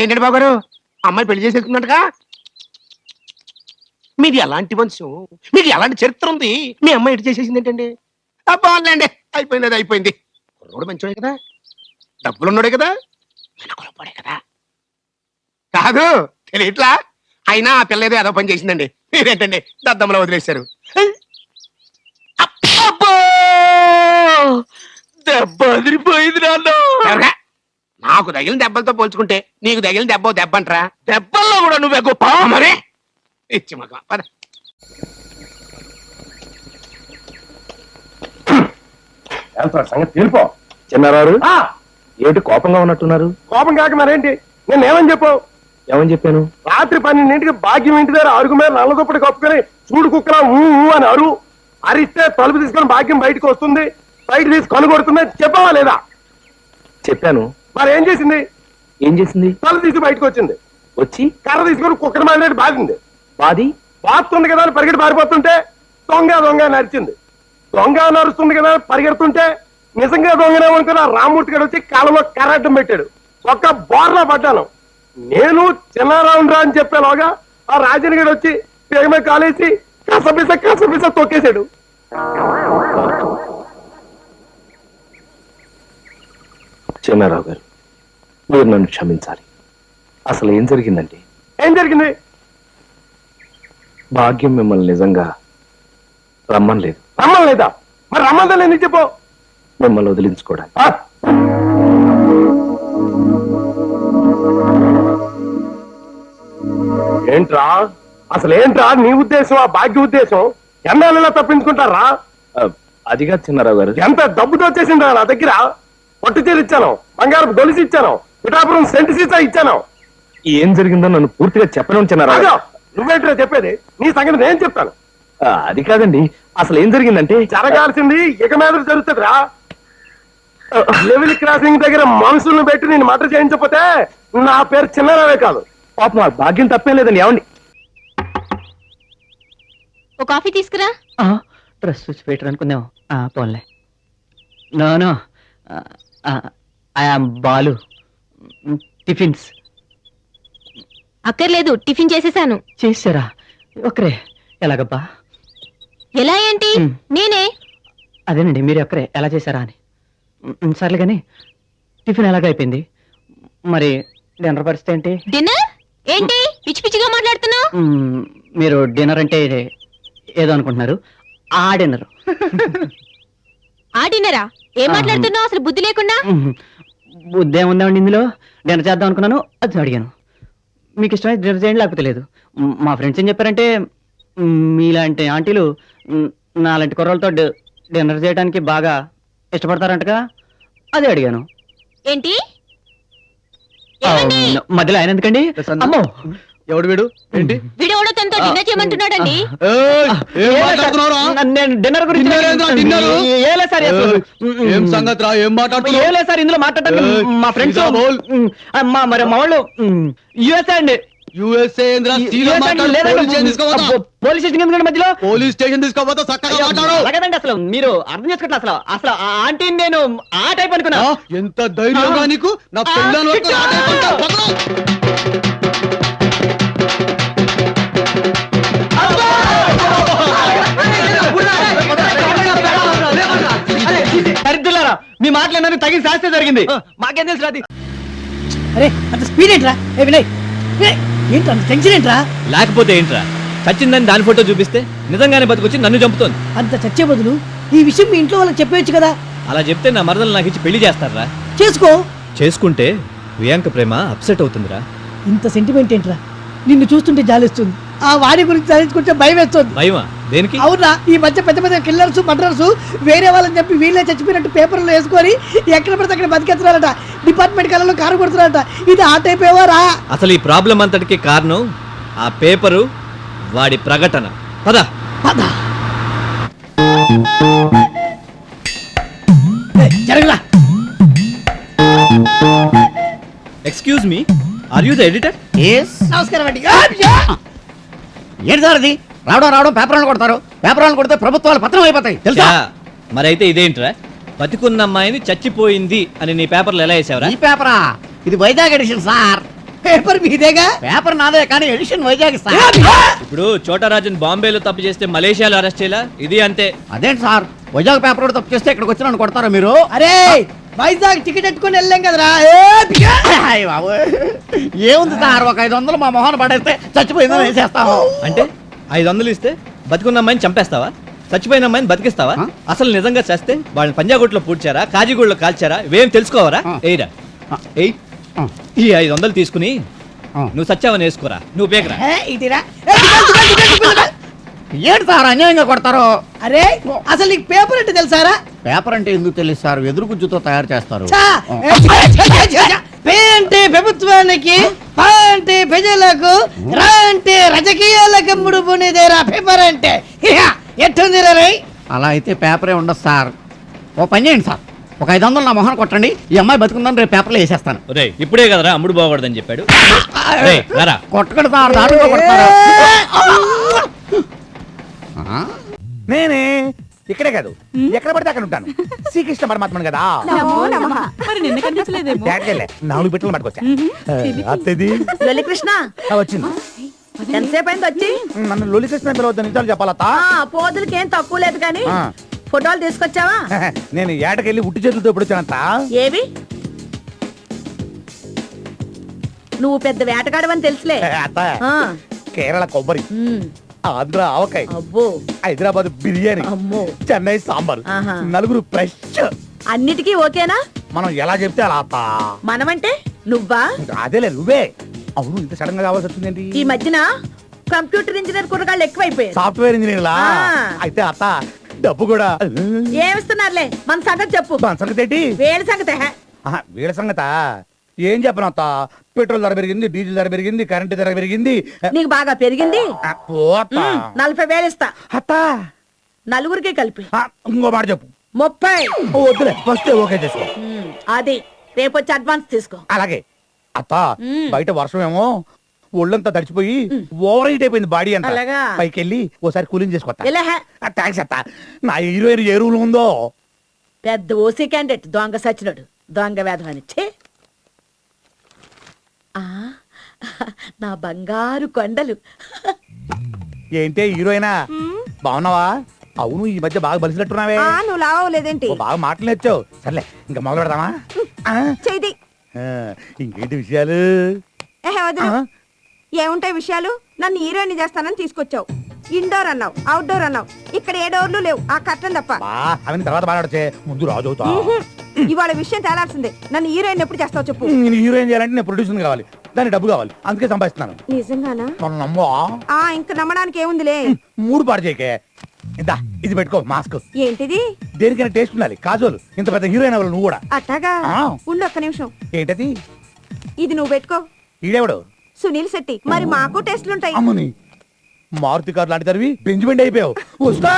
ఏంటండి బాగారు అమ్మాయి పెళ్లి చేసేసుకున్నట్టుగా? మీది ఎలాంటి వంశం, మీది ఎలాంటి చరిత్ర ఉంది? మీ అమ్మాయి ఎటు చేసేసింది ఏంటండి? బాగుందండి, అయిపోయింది, అది అయిపోయింది. కుర్రోడు మంచోడే కదా, డబ్బులున్నాడే కదా, వెనకొలపాడే కదా. కాదు తెలియట్లా, అయినా ఆ పిల్ల ఏదో పని చేసిందండి. మీరేంటండి దద్దమ్మలో వదిలేశారు? అబ్బో! దెబ్బ అదిరిపోయింది నాన్న. ఎవరా? నాకు తగిలిన దెబ్బలతో పోల్చుకుంటే నీకు తగిలిన దెబ్బ అంటరా? దెబ్బల్లో కూడా నువ్వే గొప్ప. మరే ఇచ్చి మగ పద. సంగతి తీర్పో. చిన్నారారు ఏమిటి కోపంగా ఉన్నట్టున్నారు? కోపం కాక మరేంటి, నేను ఏమని చెప్పావు? ఏమని చెప్పాను? రాత్రి 12ంటికి భాగ్యం ఇంటి దగ్గర అరుగు మీద నల్లదుప్పటి కప్పుకొని చూడు కుక్కలా ఊ ఊ అని అరిస్తే తలుపు తీసుకొని భాగ్యం బయటకు వస్తుంది, బయట తీసి కొనుగొడుతుంది. చెప్పావా లేదా? చెప్పాను. మరి ఏం చేసింది? ఏం చేసింది? తలుపు తీసి బయటకు వచ్చింది, వచ్చి కర్ర తీసుకొని కుక్కడి మాదిరి బాధింది. బాది బాస్తుంది కదా అని పరిగెట్టి పారిపోతుంటే దొంగ దొంగ నరిచింది. దొంగ నరుస్తుంది కదా అని పరిగెడుతుంటే నిజంగా దొంగనే అనుకున్న రామ్మూర్తి గారు వచ్చి కాలంలో కర్రడ్డం పెట్టాడు. ఒక్క బోర్లా పడ్డాను. నేను చిన్నారావురా అని చెప్పేలోగా ఆ రాజన్ గడు వచ్చి పేగమే కాలేసి కసపిస తొక్కేశాడు. చిన్నారావు గారు, మీరు నన్ను క్షమించాలి. అసలు ఏం జరిగిందంటే, ఏం జరిగింది? భాగ్యం మిమ్మల్ని నిజంగా రమ్మనలేదు. రమ్మం లేదా? మరి రమ్మందని ఎందుకు చెప్పు? మిమ్మల్ని వదిలించుకోవడానికి. ఆ? ఏంట్రా అసలు ఏంట్రా నీ ఉద్దేశం, ఆ భాగ్య ఉద్దేశం? ఎన్నాళ్ళలా తప్పించుకుంటారా? అదిగా చిన్నారావు గారు, ఎంత డబ్బుతో వచ్చేసిందా నా దగ్గర? పట్టు చీర ఇచ్చాను, బంగారపు గొలుసు ఇచ్చాను, పిఠాపురం సెంటు సీసా ఇచ్చాను. ఏం జరిగిందో నన్ను పూర్తిగా చెప్పను చిన్నారావు రాజా, గారు. నువ్వేంట్రా చెప్పేది? నీ సంగతి నేను చెప్తాను. అది కాదండి, అసలు ఏం జరిగిందంటే, జరగాల్సింది ఇక మీద జరుగుతుందిరా. లెవెల్ క్రాసింగ్ దగ్గర మనుషులను పెట్టి నేను మటర్ చేయించకపోతే నా పేరు చిన్నారావే కాదు. పాపం ఆ భాగ్యం తప్పేం లేదండి. ఏమండి? ఓ కాఫీ తీసుకురా. డ్రెస్ చూసి పెట్టరు అనుకుందాం. పోన్లే. No I am Balu. Tiffins అక్కర్లేదు, టిఫిన్ చేసేసాను. చేసారా? ఒకరే ఎలాగబ్బా? ఎలా ఏంటి? నేనే. అదేనండి, మీరు ఒక్కరే ఎలా చేశారా అని. సర్లే కానీ టిఫిన్ ఎలాగైపోయింది? మరి డిన్నర్ పరిస్థితి ఏంటి? డిన్నర్ ఏంటి పిచ్చి పిచ్చిగా మాట్లాడుతున్నావు? మీరు డిన్నర్ అంటే ఏదో అనుకుంటున్నారు. ఆ డిన్నర్. ఆ డిన్నరా? ఏం మాట్లాడుతున్నావు అసలు బుద్ధి లేకుండా? బుద్ధి ఏముందండి ఇందులో? డిన్నర్ చేద్దాం అనుకున్నాను, అది అడిగాను. మీకు ఇష్టమైతే డిన్నర్ చేయండి, లేకపోతే లేదు. మా ఫ్రెండ్స్ ఏం చెప్పారంటే, మీలాంటి ఆంటీలు నాలాంటి కుర్రలతో డిన్నర్ చేయడానికి బాగా ఇష్టపడతారంటగా, అదే అడిగాను. ఏంటి? మధ్యలో ఆయన ఎందుకండి? అమ్మో, ఎవడు వీడు? ఏంటి వీడెవడో తనతో డిన్నర్ చేయమంటున్నాడండి. నేను డిన్నర్ గురించి ఏం సంగతి రా? ఏం మాట్లాడుతున్నావు? ఏం లేదు సార్, ఇందులో మాట్లాడటానికి మా ఫ్రెండ్స్ మరి మా వాళ్ళు యుఎస్ఏ అండి. యుఎస్ఏ పోలీస్ స్టేషన్ ఎందుకంటే మధ్యలో పోలీస్ స్టేషన్ తీసుకోపోతే చక్కగా మాట్లాడు. అలాగేనండి, అసలు మీరు అర్థం చేసుకోవట్లేదు. అసలు అసలు ఆ ఆంటీని నేను ఆ టైప్ అనుకున్నా. ఎంత ధైర్యంగా నీకు? నా పెళ్ళాన్ని వరకు ఆ టైప్ అంటావు? పక్కన. దరిద్రులారా, మీ మాటలు తగిన శాస్త్రం జరిగింది. మాకేం తెలుసు అది? అరే అంత స్పీడ్ ఏంట్రా? ఏ వినయ్, ఏంటి అంత టెన్షన్ ఏంట్రా? లేకపోతే ఏంట్రా, చచ్చిందని దాని ఫోటో చూపిస్తే నిజంగానే బతికొచ్చి నన్ను చంపుతోంది. అంత చచ్చే బదులు ఈ విషయం మీ ఇంట్లో వాళ్ళకి చెప్పేయచ్చు కదా. అలా చెప్తే నా మరదలు నాకు ఇచ్చి పెళ్లి చేస్తారా? చేసుకో. చేసుకుంటే ప్రియాంక ప్రేమ అప్సెట్ అవుతుందిరా. ఇంత సెంటిమెంట్ ఏంట్రా? నిన్ను చూస్తుంటే జాలిస్తుంది, ఆ వాడి గురించి తలుచుకుంటే భయం వేస్తుంది. భయమా? దేనికి? అవునా, ఈ మధ్య పెద్ద పెద్ద కిల్లర్స్ మర్డర్స్ వేరే వాళ్ళని చెప్పి వీళ్ళే చచ్చిపోయినట్టు పేపర్లో వేసుకొని ఎక్కడ పడితే అక్కడ బతికేస్తున్నారట. డిపార్ట్మెంట్ కళలో కారు కొడుతున్నారట. ఇది ఆ టైప్ ఏవారా? అసలు ఈ ప్రాబ్లం అంతటికి కారణం ఆ పేపరు, వాడి ప్రకటన. పద పద. జరగలా. Excuse me, are you the editor? నమస్కారం అండి. ఏంటి సార్ అది? రావడం పేపర్ కొడతారు. పేపర్ కొడితే ప్రభుత్వాలు పత్రం అయిపోతాయి తెలుసా? మరైతే ఇదేంట్రా, బతికున్న అమ్మాయిని చచ్చిపోయింది అని నీ పేపర్లు ఎలా వేసావరా? ఈ పేపరా? ఇది వైజాగ్ ఎడిషన్ సార్. పేపర్ మీదేగా పేపర్ నాదే కానీ ఎడిషన్ వైజాగ్ సార్. ఇప్పుడు చోటరాజన్ బాంబేలో తప్పు చేస్తే మలేషియాలో అరెస్ట్ చేయాలా? ఇది అంతే. అదేంటి సార్ వైజాగ్ పేపర్ కూడా తప్పు చేస్తే ఇక్కడికి వచ్చి నన్ను కొడతారా మీరు? అరే వైజాగ్ టికెట్ ఎట్టుకొని వెళ్ళాం కదరా అయ్య బాబోయ్. ఏముంది సార్, ఒక 500 మా మొహాన్ని పడేస్తే చచ్చిపోయిందని వేసేస్తాము. అంటే 500 ఇస్తే బతికున్న అమ్మాయిని చంపేస్తావా? చచ్చిపోయిన అమ్మాయిని బతికిస్తావా? అసలు నిజంగా చేస్తే వాళ్ళని పంజాగుట్లో పూడ్చారా, కాజీగూడలో కాల్చారా, ఇవేం తెలుసుకోవరా? ఎయిరా ఎయ్. ఈ 500 తీసుకుని నువ్వు సత్యావని వేసుకోరా, నువ్వు పేకరా. ఇదిరా ఏంటి సార్ అన్యాయంగా కొడతారు? అరే అసలు నీకు పేపర్ అంటే తెలుసారా? పేపర్ అంటే ఎందుకు తెలుసు సార్, వెదురు గుజ్జుతో తయారు చేస్తారు. పే అంటే ప్రభుత్వానికి, పా అంటే ప్రజలకు, రా అంటే రాజకీయాలకు ముడుపునిదేరా పేపర్ అంటే. ఎట్టుంది రే? అలా అయితే పేపరే ఉండదు సార్. ఓ పని చేయండి సార్, ఒక 500 నా మొహాన్ని కొట్టండి, ఈ అమ్మాయి బతుకుందని రేపు పేపర్లో వేసేస్తాను. రే ఇప్పుడే కదరా అమ్ముడు బాగూడదని చెప్పాడు. రేయ్, రారా. కొట్టకండి సార్, దారుణంగా కొడతారు. నేనే ఇక్కడే కాదు ఎక్కడ పడితే అక్కడ ఉంటాను. శ్రీకృష్ణ పరమాత్మను కదా. మరి నిన్న కనిపించలేదేమో. డాడీకెళ్ళే 4 బిట్టలు పట్టుకొచ్చా. అత్తది కృష్ణ వచ్చింది. ఎంతసేపు అయింది వచ్చి? నన్ను లొలికృష్ణ పిలవద్దు, నిజాలు చెప్పాలత్తా. పోదులకి ఏం తక్కువ లేదు కానీ ఫోటోలు తీసుకొచ్చావా? నేను ఏటకెళ్ళి ఉట్టి చేతులతో ఎప్పుడు వచ్చానంత. ఏవి? నువ్వు పెద్ద వేటగాడవని తెలుసులే. అత్త కేరళ కొబ్బరి, ఆంధ్ర ఆవకాయ, అబ్బో హైదరాబాద్ బిర్యానీ, అమ్మో చెన్నై సాంబార్, ఆహా. 4 ఫ్రెష్. అన్నిటికీ ఓకేనా? మనం ఎలా చెప్తే అలా అత్త. మనమంటే నువ్వా? అదేలే నువ్వే. అవును ఇంత సడన్ గా కావాల్సి వచ్చిందేంటి? ఈ మధ్యన కంప్యూటర్ ఇంజనీర్ కుర్రగాళ్ళు ఎక్కువైపోయారు. సాఫ్ట్వేర్ ఇంజనీర్లా? అయితే అత్త డబ్బు కూడా ఏమిస్తున్నారులే, మన సంగతి చెప్పు. మన సంగతి ఏంటి? వేడి సంగతి వీళ్ళ సంగత ఏం చెప్పను అత్త. పెట్రోల్ ధర పెరిగింది, డీజిల్ ధర పెరిగింది, కరెంట్ ధర పెరిగింది. నీకు బాగా పెరిగింది. ఓ అత్త. 40,000 ఇస్తా అత్త నలుగురికి కలిపి. ఇంకో మాట చెప్పు. 30. వద్దులే, ఫస్ట్ ఓకే చేసుకో. అది రేపు వచ్చి అడ్వాన్స్ తీసుకో. అలాగే అత్త. బయట వర్షం ఏమో ఒళ్ళంతా తడిచిపోయి ఓవర్ హీట్ అయిపోయింది బాడీ అంతా. అలాగా? పైకి వెళ్ళి ఓసారి కూలింగ్ చేసుకోతా. ఇలా థ్యాంక్స్ అత్త. నా హీరోయిన్ ఏ రూల్ ఉందో. పెద్ద ఓసీ క్యాండిడేట్ దొంగ సచ్చినోడు, దొంగ వేధమని. నా బంగారు కొండలు. ఏంటే హీరోయినా, బాగున్నావా? అవును ఈ మధ్య బాగా బలిసినట్టున్నావే. నువ్వు లావలేదేంటి? బాగా మాటలు నేర్చావు. సర్లే ఇంకా మొదలు పెడదామా? చేయి. ఇంకేంటి విషయాలు? ఏముంటాయి విషయాలు? నన్ను హీరోయిన్ చేస్తానని తీసుకొచ్చావు. ఇండోర్ అన్నావు, అవుట్డోర్ అన్నావు. ఇక్కడ ఏ డోర్లు లేవు, ఆ కట్టం తప్ప. అవన్నీ తర్వాత మాట్లాడితే ముందు రాజు అవుతా. ఇవాళ విషయం తేలాల్సిందే. నన్ను హీరోయిన్ ఎప్పుడు చేస్తావు చెప్పు. నేను హీరోయిన్ చేయాలంటే నేను ప్రొడ్యూసర్ కావాలి, దానికి డబ్బు కావాలి, అందుకే సంపాదిస్తున్నాను. నిజంగానా? మనం నమ్మో. ఇంకా నమ్మడానికి ఏముందిలే. మూడు పాడు చేయకే. ఇందా ఇది పెట్టుకో మాస్క్. ఏంటిది? దేనికైనా టేస్ట్ ఉండాలి. కాజోలు ఇంత పెద్ద హీరోయిన్ అవ్వాలి నువ్వు కూడా. అట్టాగా? ఉండు ఒక్క నిమిషం. ఏంటది? ఇది నువ్వు పెట్టుకో. ఈడెవడు? సునీల్ శెట్టి. మరి మాకు టెస్ట్లుంటాయి. అమ్మని మారుతి కారు లాంటి తరివి బెంజిమెంట్ అయిపోయావు. వస్తా